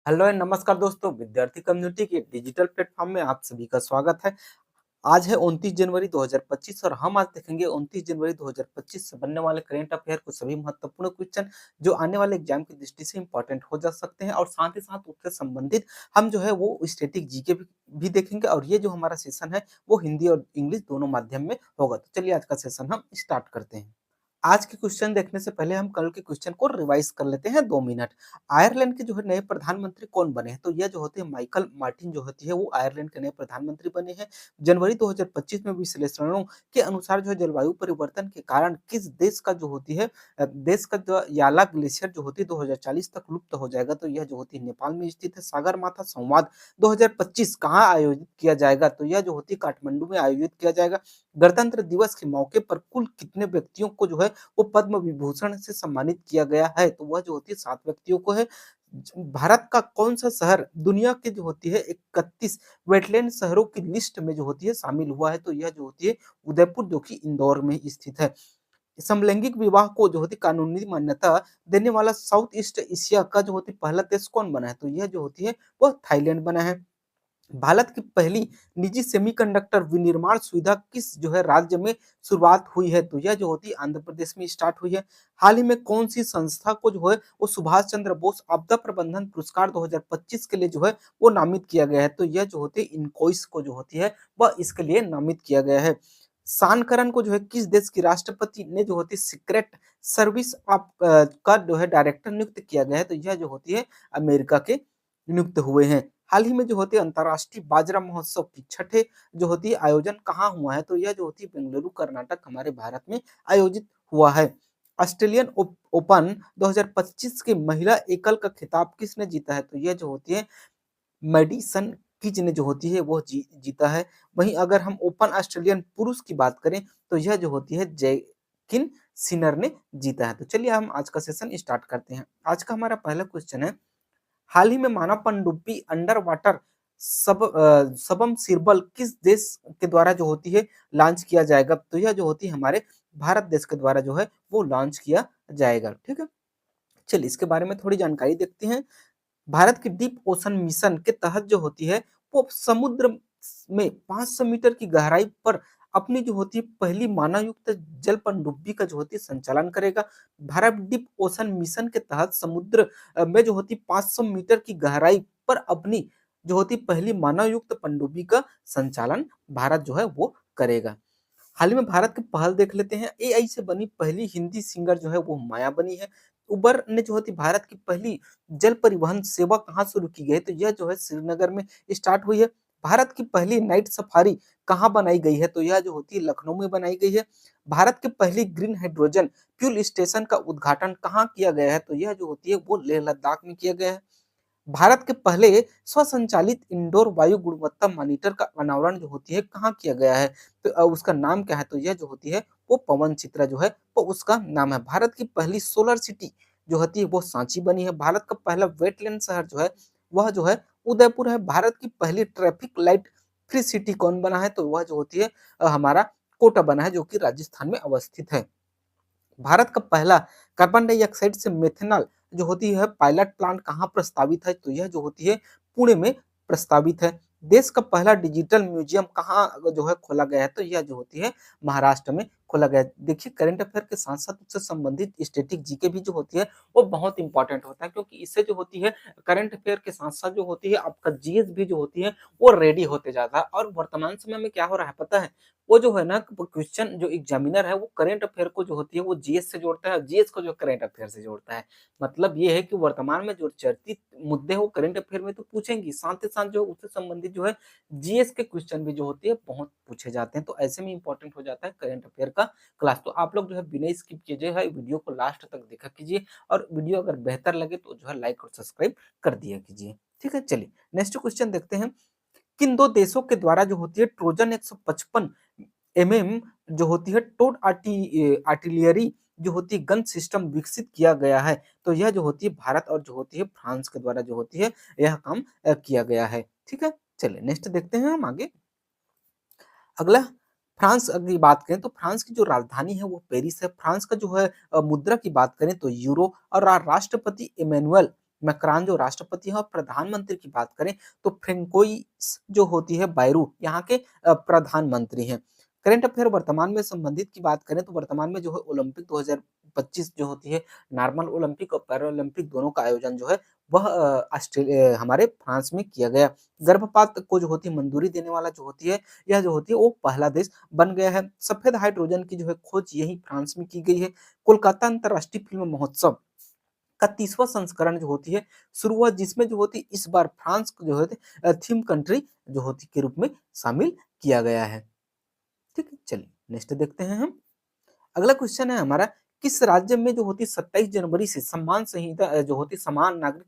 Hello and नमस्कार दोस्तों, विद्यार्थी कम्युनिटी के डिजिटल प्लेटफॉर्म में आप सभी का स्वागत है। आज है 29 जनवरी 2025 और हम आज देखेंगे 29 जनवरी 2025 से बनने वाले करंट अफेयर को सभी महत्वपूर्ण क्वेश्चन जो आने वाले एग्जाम की दृष्टि से इंपॉर्टेंट हो जा सकते हैं और साथ ही साथ उससे संबंधित हम जो है वो स्टैटिक जीके भी देखेंगे और ये जो हमारा सेशन है वो हिंदी और इंग्लिश दोनों माध्यम में होगा। तो चलिए आज का सेशन हम स्टार्ट करते हैं। आज के क्वेश्चन देखने से पहले हम कल के क्वेश्चन को रिवाइज कर लेते हैं 2 मिनट। आयरलैंड के जो है नए प्रधानमंत्री कौन बने हैं? तो यह जो होते हैं माइकल मार्टिन जो होती है वो आयरलैंड के नए प्रधानमंत्री बने हैं। जनवरी 2025 में विश्लेषणों के अनुसार जो है जलवायु परिवर्तन के कारण किस देश का जो होती है देश का जो याला ग्लेशियर जो होती है 2040 तक लुप्त हो जाएगा। तो यह जो होती है नेपाल में स्थित है। सागर माथा संवाद 2025 कहाँ आयोजित किया जाएगा? तो यह जो होती है काठमांडू में आयोजित किया जाएगा। गणतंत्र दिवस के मौके पर कुल कितने व्यक्तियों को जो है वो पद्म विभूषण से सम्मानित किया गया है? तो वह जो होती है 7 व्यक्तियों को है। भारत का कौन सा शहर दुनिया की जो होती है 31 वेटलैंड शहरों की लिस्ट में जो होती है शामिल हुआ है? तो यह जो होती है उदयपुर जो कि इंदौर में स्थित है। समलैंगिक विवाह को जो होती कानूनी मान्यता देने वाला साउथ ईस्ट एशिया का जो होती पहला देश कौन बना है? तो यह जो होती है वह थाईलैंड बना है। भारत की पहली निजी सेमीकंडक्टर विनिर्माण सुविधा किस जो है राज्य में शुरुआत हुई है? तो यह जो होती है आंध्र प्रदेश में स्टार्ट हुई है। हाल ही में कौन सी संस्था को जो है वो सुभाष चंद्र बोस आपदा प्रबंधन पुरस्कार 2025 के लिए जो है वो नामित किया गया है? तो यह जो होती है इनकोइस को जो होती है वह इसके लिए नामित किया गया है। शानकरन को जो है किस देश की राष्ट्रपति ने जो होती है सीक्रेट सर्विस ऑफ का जो है डायरेक्टर नियुक्त किया गया है? तो यह जो होती है अमेरिका के नियुक्त हुए हैं। हाल ही में जो होती है अंतर्राष्ट्रीय बाजरा महोत्सव की छठे जो होती है आयोजन कहाँ हुआ है? तो यह जो होती है बेंगलुरु कर्नाटक हमारे भारत में आयोजित हुआ है। ऑस्ट्रेलियन ओपन 2025 के महिला एकल का खिताब किसने जीता है? तो यह जो होती है मेडिसन कीज ने जो होती है वो जीता है। वहीं अगर हम ओपन ऑस्ट्रेलियन पुरुष की बात करें तो यह जो होती है जैकिन सिनर ने जीता है। तो चलिए हम आज का सेशन स्टार्ट करते हैं। आज का हमारा पहला क्वेश्चन है, हाल ही में मानव पनडुब्बी अंडर वाटर सबमर्सिबल किस देश के द्वारा जो होती है लॉन्च किया जाएगा? तो यह जो होती है हमारे भारत देश के द्वारा जो है वो लॉन्च किया जाएगा। ठीक है, चलिए इसके बारे में थोड़ी जानकारी देखते हैं। भारत की डीप ओशन मिशन के तहत जो होती है वो समुद्र में 500 मीटर की गहराई पर अपनी जो होती है पहली मानवयुक्त जल पनडुब्बी का जो होती है संचालन करेगा। भारत डीप ओशन मिशन के तहत समुद्र में जो होती 500 मीटर की गहराई पर अपनी जो होती पहली मानवयुक्त पनडुब्बी का संचालन भारत जो है वो करेगा। हाल ही में भारत की पहल देख लेते हैं। एआई से बनी पहली हिंदी सिंगर जो है वो माया बनी है। उबर ने जो होती भारत की पहली जल परिवहन सेवा कहाँ शुरू की गई? तो यह जो है श्रीनगर में स्टार्ट हुई है। भारत की पहली नाइट सफारी कहाँ बनाई गई है? तो यह जो होती है लखनऊ में बनाई गई है। भारत के पहली ग्रीन हाइड्रोजन फ्यूल स्टेशन का उद्घाटन कहाँ किया गया है? तो यह जो होती है वो लेह लद्दाख में किया गया है। भारत के पहले स्वसंचालित इंडोर वायु गुणवत्ता मॉनिटर का अनावरण जो होती है कहाँ किया गया है? तो उसका नाम क्या है? तो यह जो होती है वो पवन चित्रा जो है वो उसका नाम है। भारत की पहली सोलर सिटी जो होती है वो सांची बनी है। भारत का पहला वेटलैंड शहर जो है वह जो है उदयपुर है। भारत की पहली ट्रैफिक लाइट फ्री सिटी कौन बना है? तो वह जो होती है हमारा कोटा बना है जो कि राजस्थान में अवस्थित है। भारत का पहला कार्बन डाइऑक्साइड से मेथनॉल जो होती है पायलट प्लांट कहाँ प्रस्तावित है? तो यह जो होती है पुणे में प्रस्तावित है। देश का पहला डिजिटल म्यूजियम कहाँ जो है खोला गया है? तो यह जो होती है महाराष्ट्र में खोला गया है। देखिए करंट अफेयर के साथ साथ उससे संबंधित स्टैटिक जीके भी जो होती है वो बहुत इंपॉर्टेंट होता है, क्योंकि इससे जो होती है करंट अफेयर के साथ साथ जो होती है आपका जीएस भी जो होती है वो रेडी होते जाता है। और वर्तमान समय में क्या हो रहा है पता है, वो जो है ना क्वेश्चन जो एग्जामिनर है वो करंट अफेयर को जो होती है वो जीएस से जोड़ता है और जीएस को जो करंट अफेयर से जोड़ता है। मतलब ये है कि वर्तमान में जो चर्चित मुद्दे हो करंट अफेयर में तो पूछेंगी, साथ ही साथ जो उससे संबंधित जो है जीएस के क्वेश्चन भी जो होती है बहुत पूछे जाते हैं। तो ऐसे में इंपॉर्टेंट हो जाता है करंट अफेयर का क्लास। तो आप लोग जो है बिना स्किप कीजिए है वीडियो को लास्ट तक देखा कीजिए और वीडियो अगर बेहतर लगे तो जो है लाइक और सब्सक्राइब कर दिया कीजिए। ठीक है, चलिए नेक्स्ट क्वेश्चन देखते हैं। किन दो देशों के द्वारा जो होती है ट्रोजन 155 एमएम जो होती है टोड आर्टिलरी जो होती है गन सिस्टम विकसित किया गया है? तो यह जो होती है भारत और जो होती है फ्रांस के द्वारा जो होती है यह काम किया गया है। ठीक है, चलिए नेक्स्ट देखते हैं हम आगे। अगला फ्रांस की बात करें तो फ्रांस की जो राजधानी है वो पेरिस है। फ्रांस का जो है मुद्रा की बात करें तो यूरो और राष्ट्रपति इमैनुअल मैक्रान जो राष्ट्रपति है और प्रधानमंत्री की बात करें तो फ्रेंकोइस जो होती है बायरू यहाँ के प्रधानमंत्री हैं। करंट अफेयर वर्तमान में संबंधित की बात करें तो वर्तमान में जो है ओलंपिक 2025 जो होती है, नॉर्मल ओलंपिक और पैरा ओलंपिक दोनों का आयोजन जो है वह ऑस्ट्रेलिया हमारे फ्रांस में किया गया। गर्भपात को जो होती है मंजूरी देने वाला जो होती है, यह जो होती है वो पहला देश बन गया है। सफेद हाइड्रोजन की जो है खोज यही फ्रांस में की गई है। कोलकाता अंतर्राष्ट्रीय फिल्म महोत्सव का 30वां संस्करण जो होती है शुरू हुआ, जिसमें जो होती इस बार फ्रांस को जो है थीम कंट्री जो होती के रूप में शामिल किया गया है। ठीक है, चलिए नेक्स्ट देखते हैं हम। अगला क्वेश्चन है हमारा, किस राज्य में जो होती 27 जनवरी से सम्मान संहिता जो होती समान नागरिक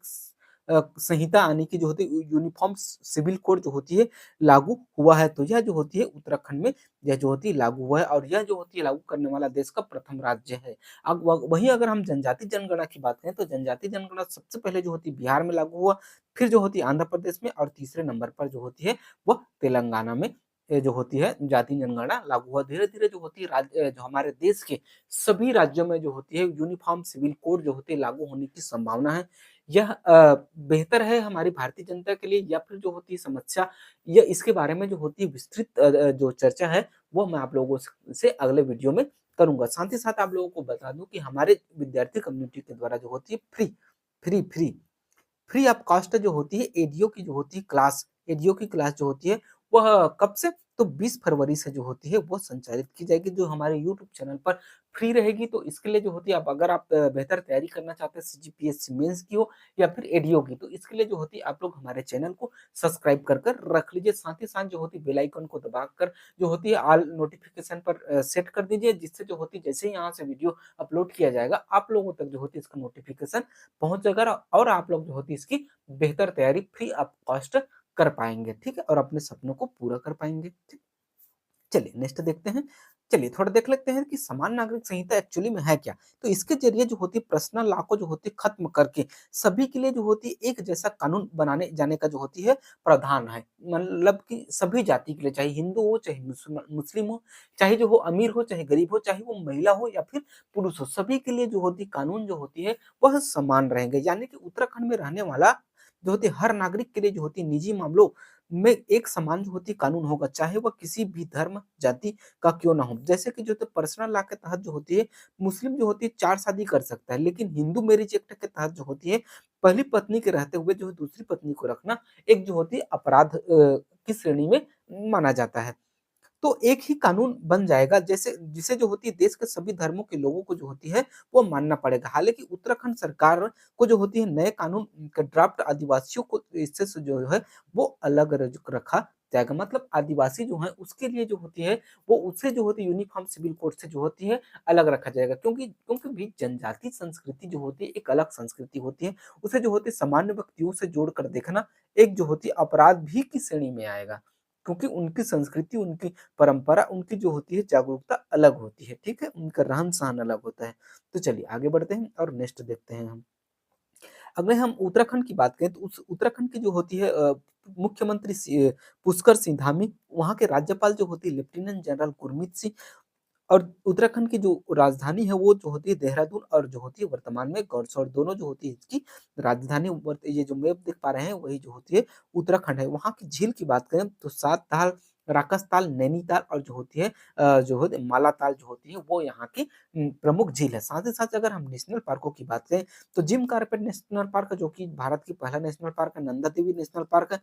संहिता आने की जो होती यूनिफॉर्म सिविल कोड जो होती है लागू हुआ है, तो यह जो होती है उत्तराखंड में यह जो होती है लागू हुआ है और यह जो होती है लागू करने वाला देश का प्रथम राज्य है। अब वहीं अगर हम जनजाति जनगणना की बात करें तो जनजाति जनगणना सबसे पहले जो होती बिहार में लागू हुआ, फिर जो होती आंध्र प्रदेश में और तीसरे नंबर पर जो होती है वह तेलंगाना में जो होती है जाति जनगणना लागू हुआ। धीरे धीरे जो होती है राज्य जो हमारे देश के सभी राज्यों में जो होती है यूनिफॉर्म सिविल कोड जो होती है लागू होने की संभावना है। यह बेहतर है हमारी भारतीय जनता के लिए या फिर जो होती है समस्या, या इसके बारे में जो होती है विस्तृत जो चर्चा है वो मैं आप लोगों से अगले वीडियो में करूंगा। साथ ही साथ आप लोगों को बता दूं कि हमारे विद्यार्थी कम्युनिटी के द्वारा जो होती है free free free of cost जो होती है एडीओ की जो होती है क्लास, एडीओ की क्लास जो होती है वह कब से, तो 20 फरवरी से जो होती है वो संचालित की जाएगी, जो हमारे यूट्यूब चैनल पर फ्री रहेगी। तो इसके लिए जो होती है आप अगर आप बेहतर तैयारी करना चाहते हैं सीजीपीएससी मेंस की हो या फिर एडीओ की, तो इसके लिए जो होती है आप लोग हमारे चैनल को सब्सक्राइब कर कर रख लीजिए। साथ ही साथ जो होती है बेल आइकन को दबाकर जो होती है ऑल नोटिफिकेशन पर सेट कर दीजिए, जिससे जो होती है जैसे ही यहाँ से वीडियो अपलोड किया जाएगा आप लोगों तक जो होती है इसका नोटिफिकेशन पहुंच जाएगा और आप लोग जो होती है इसकी बेहतर तैयारी फ्री ऑफ कॉस्ट कर पाएंगे। ठीक है, और अपने सपनों को पूरा कर पाएंगे। ठीक, चलिए नेक्स्ट देखते हैं। चलिए थोड़ा देख लेते हैं कि समान नागरिक संहिता एक्चुअली में है क्या। तो इसके जरिए जो होती है पर्सनल लॉ को जो होती है खत्म करके सभी के लिए जो होती है एक जैसा कानून बनाने जाने का जो होती है प्रावधान है। मतलब कि सभी जाति के लिए, चाहे हिंदू हो चाहे मुस्लिम हो, चाहे जो हो अमीर हो चाहे गरीब हो, चाहे वो महिला हो या फिर पुरुष हो, सभी के लिए जो होती कानून जो होती है वह समान रहेंगे। यानी कि उत्तराखंड में रहने वाला जो होती है हर नागरिक के लिए जो होती है निजी मामलों में एक समान जो होती कानून होगा, चाहे वह किसी भी धर्म जाति का क्यों ना हो। जैसे कि जो होते पर्सनल लॉ के तहत जो होती है मुस्लिम जो होती है 4 शादी कर सकता है, लेकिन हिंदू मैरिज एक्ट के तहत जो होती है पहली पत्नी के रहते हुए जो है दूसरी पत्नी को रखना एक जो होती है अपराध की श्रेणी में माना जाता है। तो एक ही कानून बन जाएगा जैसे जिसे जो होती है देश के सभी धर्मों के लोगों को जो होती है वो मानना पड़ेगा। हालांकि उत्तराखंड सरकार को जो होती है नए कानून का ड्राफ्ट आदिवासियों को इससे जो है वो अलग रखा जाएगा। मतलब आदिवासी जो है उसके लिए जो होती है वो उससे जो होती है यूनिफॉर्म सिविल कोड से जो होती है अलग रखा जाएगा, क्योंकि क्योंकि भी जनजाति संस्कृति जो होती है एक अलग संस्कृति होती है। उसे जो होती है सामान्य व्यक्तियों से जोड़कर देखना एक जो होती है अपराध भी की श्रेणी में आएगा, क्योंकि उनकी संस्कृति उनकी परंपरा उनकी जो होती है जागरूकता अलग होती है। ठीक है, उनका रहन सहन अलग होता है। तो चलिए आगे बढ़ते हैं और नेक्स्ट देखते हैं हम। अगर हम उत्तराखंड की बात करें तो उस उत्तराखंड की जो होती है मुख्यमंत्री पुष्कर सिंह धामी, वहाँ के राज्यपाल जो होती है लेफ्टिनेंट जनरल गुरमीत सिंह, और उत्तराखंड की जो राजधानी है वो जो होती है देहरादून और जो होती है वर्तमान में गौरसौर, दोनों जो होती है इसकी राजधानी ये जो मैप देख पा रहे हैं वही जो होती है उत्तराखंड है। वहाँ की झील की बात करें तो सात ताल, राकस ताल, नैनीताल और जो होती है जो होती है मालाताल जो होती है वो यहाँ की प्रमुख झील है। साथ ही साथ अगर हम नेशनल पार्कों की बात करें तो जिम कार्पेट नेशनल पार्क जो कि भारत की पहला नेशनल पार्क है, नंदा देवी नेशनल पार्क है,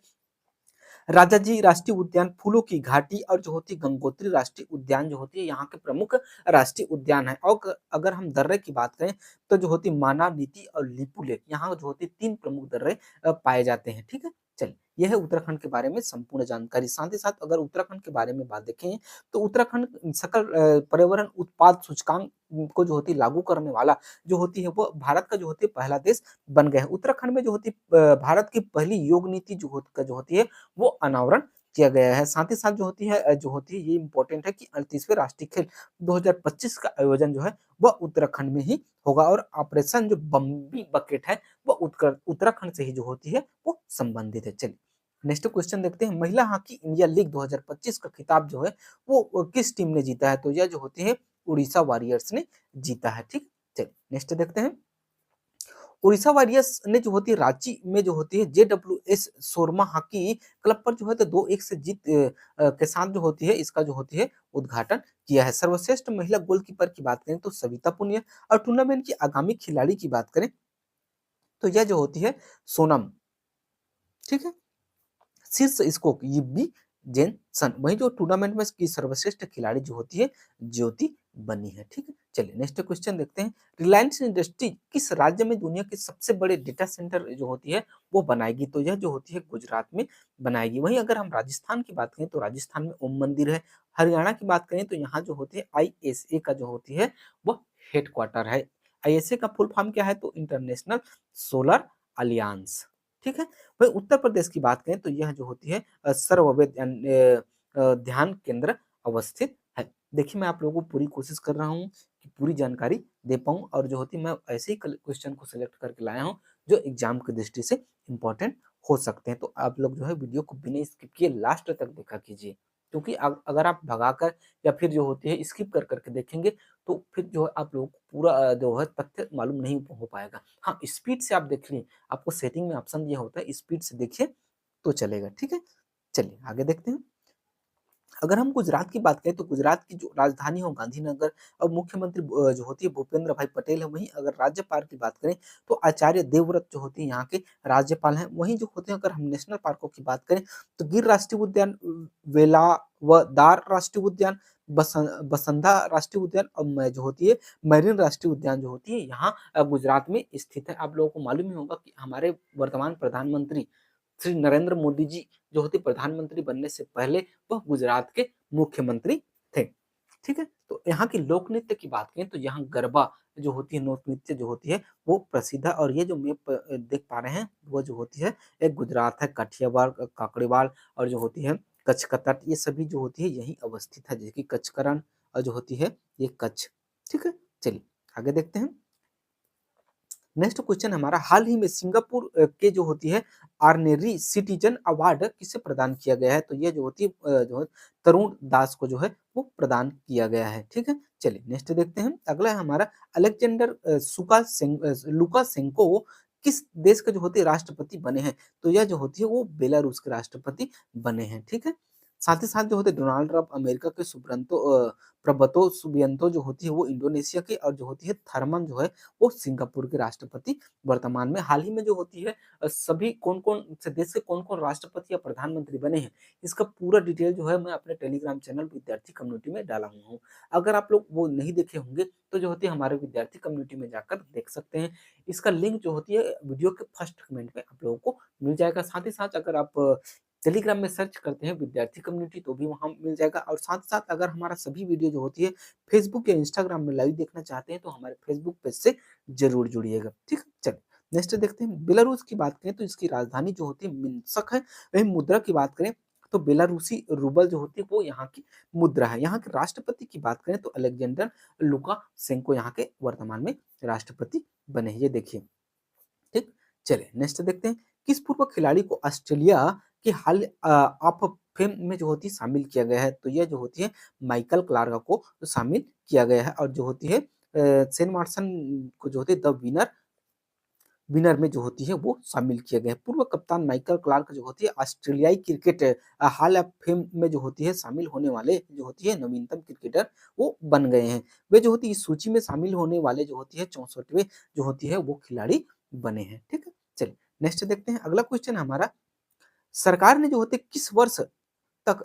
राजाजी राष्ट्रीय उद्यान, फूलों की घाटी और जो होती है गंगोत्री राष्ट्रीय उद्यान जो होती है यहाँ के प्रमुख राष्ट्रीय उद्यान है। और अगर हम दर्रे की बात करें तो जो होती है माना, नीति और लिपू लेक, यहाँ जो होती है 3 प्रमुख दर्रे पाए जाते हैं। ठीक है, चलिए यह है उत्तराखंड के बारे में संपूर्ण जानकारी। साथ ही साथ अगर उत्तराखंड के बारे में बात देखें तो उत्तराखंड सकल पर्यावरण उत्पाद सूचकांक को जो होती है लागू करने वाला जो होती है वो भारत का जो होती है पहला देश बन गया है। उत्तराखंड में जो होती है भारत की पहली योग नीति जो होती है वो अनावरण किया गया है। साथ ही साथ जो होती है ये इम्पोर्टेंट है कि 38वें राष्ट्रीय खेल 2025 का आयोजन जो है वह उत्तराखंड में ही होगा और ऑपरेशन जो बम्बी बकेट है वो उत्तराखंड से ही जो होती है वो संबंधित है। चलिए नेक्स्ट क्वेश्चन देखते हैं। महिला हॉकी इंडिया लीग 2025 का खिताब जो है वो किस टीम ने जीता है, तो यह जो होती है उड़ीसा वॉरियर्स ने जीता है। ठीक, चलिए नेक्स्ट देखते हैं। उड़ीसा वारियर्स ने जो होती है रांची में जो होती है JWS सोरमा हॉकी क्लब पर जो है तो 2-1 से जीत के साथ जो होती है इसका जो होती है उद्घाटन किया है। सर्वश्रेष्ठ महिला गोलकीपर की बात करें तो सविता पुनिया और टूर्नामेंट की आगामी खिलाड़ी की बात करें तो यह जो होती है सोनम, ठीक है। शीर्ष स्कोर युवी जेनसन, वहीं जो टूर्नामेंट में की सर्वश्रेष्ठ खिलाड़ी जो होती है ज्योति बनी है, ठीक है। चलिए नेक्स्ट क्वेश्चन देखते हैं। रिलायंस इंडस्ट्री किस राज्य में दुनिया के सबसे बड़े डेटा सेंटर जो होती है वो बनाएगी? तो यह जो होती है गुजरात में बनाएगी। वहीं अगर हम राजस्थान की बात करें तो राजस्थान में ओम मंदिर है। हरियाणा की बात करें तो यहाँ जो होती है ISA का जो होती है वह हेडक्वार्टर है। ISA का फुल फॉर्म क्या है? तो इंटरनेशनल सोलर अलियांस, ठीक है। वही उत्तर प्रदेश की बात करें तो यह जो होती है सर्ववेद ध्यान केंद्र अवस्थित है। देखिए मैं आप लोगों को पूरी कोशिश कर रहा हूँ कि पूरी जानकारी दे पाऊँ और जो होती है मैं ऐसे ही क्वेश्चन को सिलेक्ट करके लाया हूँ जो एग्जाम की दृष्टि से इम्पोर्टेंट हो सकते हैं। तो आप लोग जो है वीडियो को बिना स्किप किए लास्ट तक देखा कीजिए, क्योंकि अगर आप भगाकर या फिर जो होती है स्किप कर करके देखेंगे तो फिर जो है आप लोगों को पूरा जो है तथ्य मालूम नहीं हो पाएगा। हाँ, स्पीड से आप देख लिए, आपको सेटिंग में ऑप्शन दिया होता है स्पीड से देखिए तो चलेगा, ठीक है। चलिए आगे देखते हैं। अगर हम गुजरात की बात करें तो गुजरात की जो राजधानी हो गांधीनगर और मुख्यमंत्री जो होती है भूपेंद्र भाई पटेल है। वहीं अगर राज्यपाल की बात करें तो आचार्य देवव्रत जो होती है यहाँ के राज्यपाल हैं। वहीं जो होते हैं अगर हम नेशनल पार्कों की बात करें तो गिर राष्ट्रीय उद्यान, वेलावदार राष्ट्रीय उद्यान, बसंधा राष्ट्रीय उद्यान और जो होती है मैरिन राष्ट्रीय उद्यान जो होती है यहाँ गुजरात में स्थित है। आप लोगों को मालूम ही होगा कि हमारे वर्तमान प्रधानमंत्री श्री नरेंद्र मोदी जी जो होते प्रधानमंत्री बनने से पहले वह गुजरात के मुख्यमंत्री थे, ठीक है। तो यहाँ की लोक नृत्य की बात करें तो यहाँ गरबा जो होती है, लोक नृत्य जो होती है वो प्रसिद्ध है। और ये जो मैप देख पा रहे हैं वो जो होती है एक गुजरात है, काठियावाड़, काकड़ीवाल और जो होती है कच्छ का तट, ये सभी जो होती है यही अवस्थित है, जैसे कि कच्छकरण और जो होती है ये कच्छ, ठीक है। चलिए आगे देखते हैं। नेक्स्ट क्वेश्चन हमारा, हाल ही में सिंगापुर के जो होती है ऑर्डिनरी सिटीजन अवार्ड किसे प्रदान किया गया है? तो ये जो होती है जो है तरुण दास को जो है वो प्रदान किया गया है, ठीक है। चलिए नेक्स्ट देखते हैं। अगला है हमारा अलेक्जेंडर लुकाशेंको किस देश के जो होते हैं राष्ट्रपति बने हैं? तो यह जो होती है वो बेलारूस के राष्ट्रपति बने हैं, ठीक है। साथ ही साथ जो होते हैं डोनाल्ड ट्रंप अमेरिका के प्रबतो सुबियंतो जो होती है वो इंडोनेशिया के और जो होती है थर्मन जो है वो सिंगापुर के राष्ट्रपति वर्तमान में हाल ही में जो होती है सभी कौन-कौन से देश के कौन-कौन राष्ट्रपति या प्रधानमंत्री बने हैं, इसका पूरा डिटेल जो है मैं अपने टेलीग्राम चैनल विद्यार्थी कम्युनिटी में डाला हुआ हूँ। अगर आप लोग वो नहीं देखे होंगे तो जो होती है हमारे विद्यार्थी कम्युनिटी में जाकर देख सकते हैं। इसका लिंक जो होती है वीडियो के फर्स्ट कमेंट में आप लोगों को मिल जाएगा। साथ ही साथ अगर आप टेलीग्राम में सर्च करते हैं विद्यार्थी कम्युनिटी तो भी वहाँ मिल जाएगा। और साथ-साथ अगर हमारा सभी वीडियो जो होती है फेसबुक या इंस्टाग्राम में लाइव देखना चाहते हैं तो हमारे फेसबुक पेज से जरूर जुड़िएगा, ठीक है। चलिए नेक्स्ट देखते हैं। बेलारूस की बात करें तो इसकी राजधानी जो होती है मिन्स्क है। वहीं मुद्रा की बात करें तो बेलारूसी रूबल जो होती है वो यहाँ की मुद्रा है। यहाँ के राष्ट्रपति की बात करें तो अलेक्जेंडर लुकाशेंको यहाँ के वर्तमान में राष्ट्रपति बने हैं, ये देखिए, ठीक। चलिए नेक्स्ट देखते हैं। किस पूर्व खिलाड़ी को ऑस्ट्रेलिया के हाल ऑफ फेम में जो होती है शामिल किया गया है? तो यह जो होती है माइकल क्लार्क को शामिल किया गया है। और जो होती है सेन मार्सन को जो होती है द विनर विनर में जो होती है वो शामिल किया गया है। पूर्व कप्तान माइकल क्लार्क जो होती है ऑस्ट्रेलियाई क्रिकेट हॉल ऑफ फेम में जो होती है शामिल होने वाले जो होती है नवीनतम क्रिकेटर वो बन गए हैं। वे जो होती है इस सूची में शामिल होने वाले जो होती है 64वें जो होती है वो खिलाड़ी बने हैं, ठीक है। चलिए नेक्स्ट देखते हैं। अगला क्वेश्चन हमारा, सरकार ने जो होती है किस वर्ष तक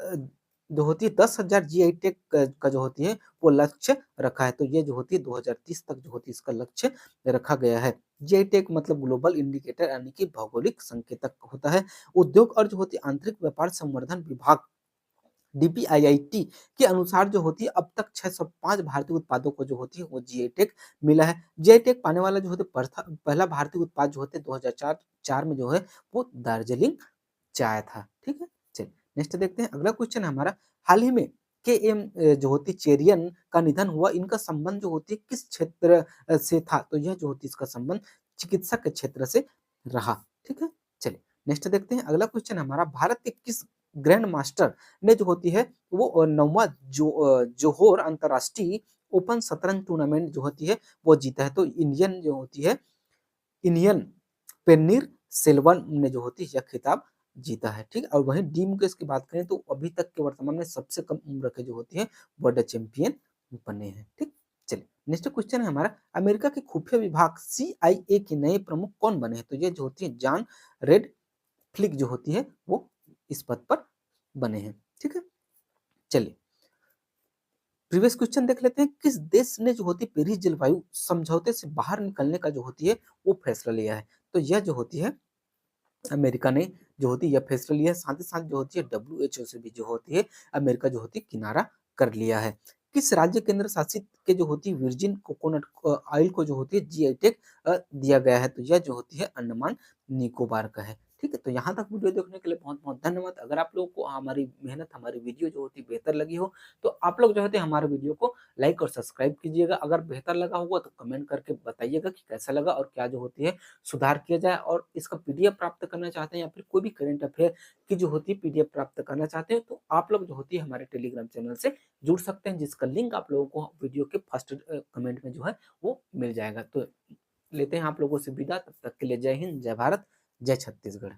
जो होती है 10,000 जीआई टैग का जो होती है वो लक्ष्य रखा है? तो ये जो होती है 2030 तक जो होती है इसका लक्ष्य रखा गया है। जीआई टैग मतलब ग्लोबल इंडिकेटर यानी कि भौगोलिक संकेतक होता है। उद्योग और जो होती है आंतरिक व्यापार संवर्धन विभाग डीपीआईआईटी के अनुसार जो होती है अब तक 605 भारतीय उत्पादों को जो होती है वो जीआई टैग मिला है। जीआई टैग पाने वाला जो होता है पहला भारतीय उत्पाद जो होते हैं 2004 में जो है वो दार्जिलिंग चाय था, ठीक है। चलिए नेक्स्ट देखते हैं। अगला क्वेश्चन हमारा, हाल ही में केएम जो होती चेरियन का निधन हुआ, इनका संबंध जो होती है किस क्षेत्र से था? तो यह जो होती है इसका संबंध चिकित्सा के क्षेत्र से रहा, ठीक है। चलिए नेक्स्ट देखते हैं। अगला क्वेश्चन हमारा, भारत के किस ग्रैंड मास्टर ने जो होती है वो 9वां जोहोर अंतरराष्ट्रीय ओपन शतरंज टूर्नामेंट जो होती है वो जीता है? तो इंडियन जो होती है इनियन पेन्नीर सेल्वन ने जो होती है यह खिताब जीता है। ठीक, और वहीं डी मुकेश की बात करें तो अभी तक के वर्तमान में सबसे कम उम्र के जो होती है वर्ल्ड चैंपियन बने हैं। ठीक, चलिए नेक्स्ट क्वेश्चन है हमारा, अमेरिका के खुफिया विभाग CIA के नए प्रमुख कौन बने हैं? तो ये जो होती है जॉन रेड फ्लिक जो होती है वो इस पद पर बने हैं। ठीक है, चलिए प्रीवियस क्वेश्चन देख लेते हैं, किस देश ने जो होती है पेरिस जलवायु समझौते से बाहर निकलने का जो होती है वो फैसला लिया है? तो यह जो होती है अमेरिका ने जो होती है यह फैसला लिया है, साथ ही साथ जो होती है WHO से भी जो होती है अमेरिका जो होती है किनारा कर लिया है। किस राज्य केंद्र शासित के जो होती है वर्जिन कोकोनट ऑयल को जो होती है GI टैग दिया गया है? तो यह जो होती है अंडमान निकोबार का है। ठीक है, तो यहाँ तक वीडियो देखने के लिए बहुत बहुत धन्यवाद। अगर आप लोगों को हमारी मेहनत, हमारी वीडियो जो होती है बेहतर लगी हो तो आप लोग जो होते हैं हमारे वीडियो को लाइक और सब्सक्राइब कीजिएगा। अगर बेहतर लगा होगा तो कमेंट करके बताइएगा कि कैसा लगा और क्या जो होती है सुधार किया जाए। और इसका PDF प्राप्त करना चाहते हैं या फिर कोई भी करंट अफेयर की जो होती है PDF प्राप्त करना चाहते हैं तो आप लोग जो होती है हमारे टेलीग्राम चैनल से जुड़ सकते हैं, जिसका लिंक आप लोगों को वीडियो के फर्स्ट कमेंट में जो है वो मिल जाएगा। तो लेते हैं आप लोगों से विदा, तब तक के लिए जय हिंद, जय भारत, जय छत्तीसगढ़।